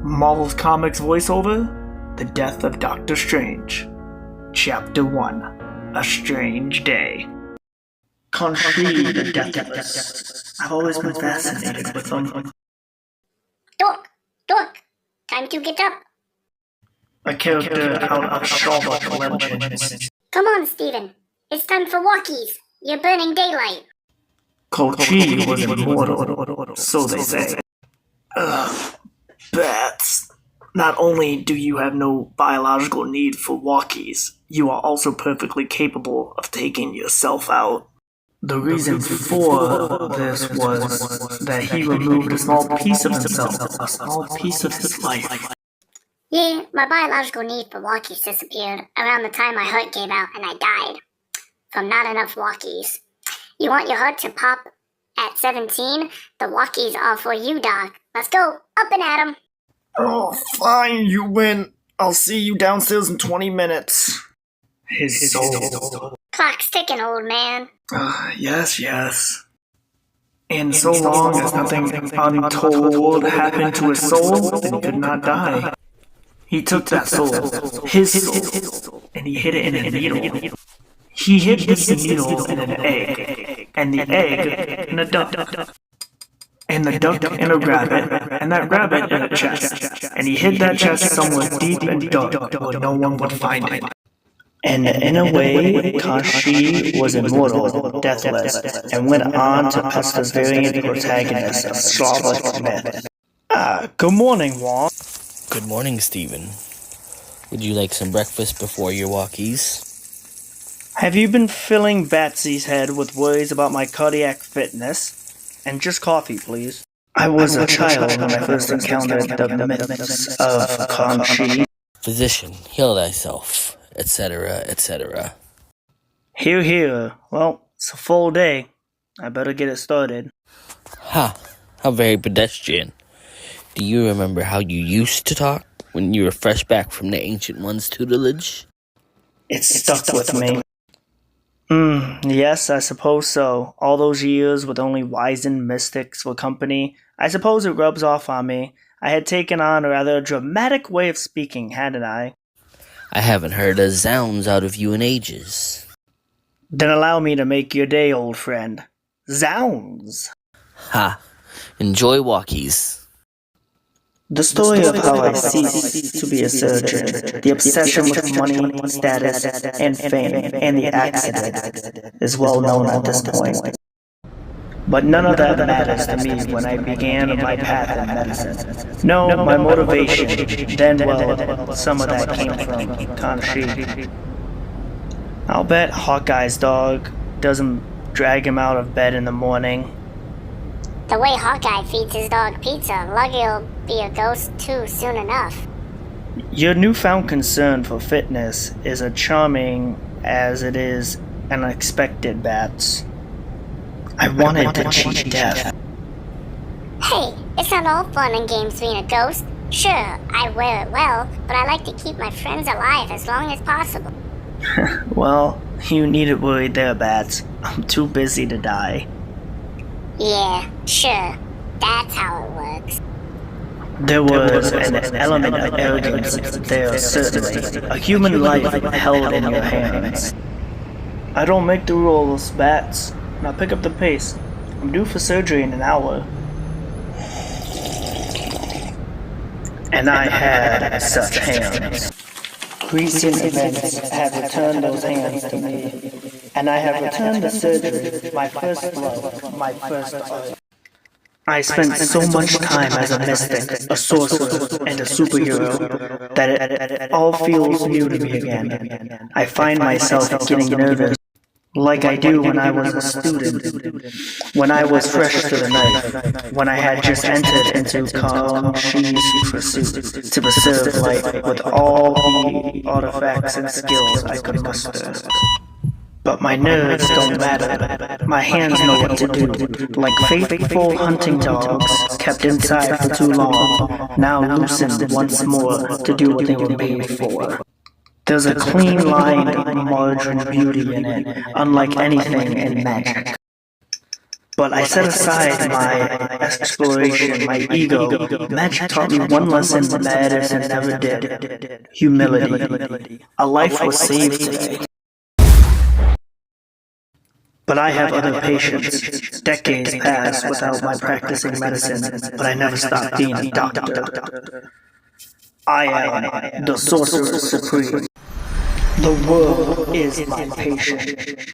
Marvel Comics voiceover, The Death of Doctor Strange. Chapter 1, A Strange Day. Khonshu, the Deathless. I've always been fascinated with them. Dork, time to get up. A character out of Sherlock Legends. Come on, Steven. It's time for walkies. You're burning daylight. Khonshu was immortal, so they say. Bats. Not only do you have no biological need for walkies, you are also perfectly capable of taking yourself out. The reason for this was that he removed a small piece of himself, a small piece of his life. Yeah, my biological need for walkies disappeared around the time my heart gave out and I died from not enough walkies. You want your heart to pop at 17? The walkies are for you, Doc. Let's go, up and at 'em. Oh, fine, you win. I'll see you downstairs in 20 minutes. His soul. Clock's ticking, old man. Yes. And so long as nothing untold happened to his soul, then he could not die. He took that soul, his soul, and he hid it in a needle. He hid this needle in an egg, and the egg in a duck, and the duck in a rabbit, and that rabbit in a chest, and he hid that chest somewhere deep and dark where no one would find it. And in a way, Khonshu was immortal, deathless, and went on to pass the variant protagonist of Sherlock myth. Good morning, Wong. Good morning, Steven. Would you like some breakfast before your walkies? Have you been filling Batsy's head with worries about my cardiac fitness? And just coffee, please. I was a child when I first encountered the myths of Khonshu. Physician, heal thyself, etc., etc. Here. Well, it's a full day. I better get it started. Ha! How very pedestrian. Do you remember how you used to talk when you were fresh back from the Ancient One's tutelage? It stuck with me. Yes, I suppose so. All those years with only wizened mystics for company, I suppose it rubs off on me. I had taken on a rather dramatic way of speaking, hadn't I? I haven't heard a zounds out of you in ages. Then allow me to make your day, old friend. Zounds! Ha! Enjoy walkies. The story of how I ceased to be a surgeon, the obsession with money, status, and fame, and the accident is well known at this point. But none of that matters to me when I began my path in medicine. No, my motivation, then, well, some of that came from Khonshu. I'll bet Hawkeye's dog doesn't drag him out of bed in the morning. The way Hawkeye feeds his dog pizza, Luggy'll be a ghost too soon enough. Your newfound concern for fitness is as charming as it is unexpected, Bats. I wanted to cheat death. Hey, it's not all fun and games being a ghost. Sure, I wear it well, but I like to keep my friends alive as long as possible. Well, you needn't worry there, Bats. I'm too busy to die. Yeah, sure. That's how it works. There was an element of arrogance there, certainly. A human life held in your hands. I don't make the rules, Bats. Now pick up the pace. I'm due for surgery in an hour. And I had such hands. Recent events have returned those hands to me. And I have returned the surgery, my first blow, my first art. I spent so much time as a mystic, a sorcerer, and a superhero that it all feels new to me again. I find myself getting nervous, like I do when I was a student, when I was fresh to the knife, when I had just entered into Khonshu's pursuit to preserve life with all the artifacts and skills I could muster. But my nerves don't matter. My hands know what to do. Like faithful hunting dogs, kept inside for too long, now loosened once more to do what they were made for. There's a clean line of margarine beauty in it, unlike anything in magic. But I set aside my exploration, my ego. Magic taught me one lesson medicine never did. Humility. A life was saved today. But I have other patients. Decades passed without my practicing medicine, but I never stopped being a doctor. I am the Sorcerer Supreme. The world is my patient.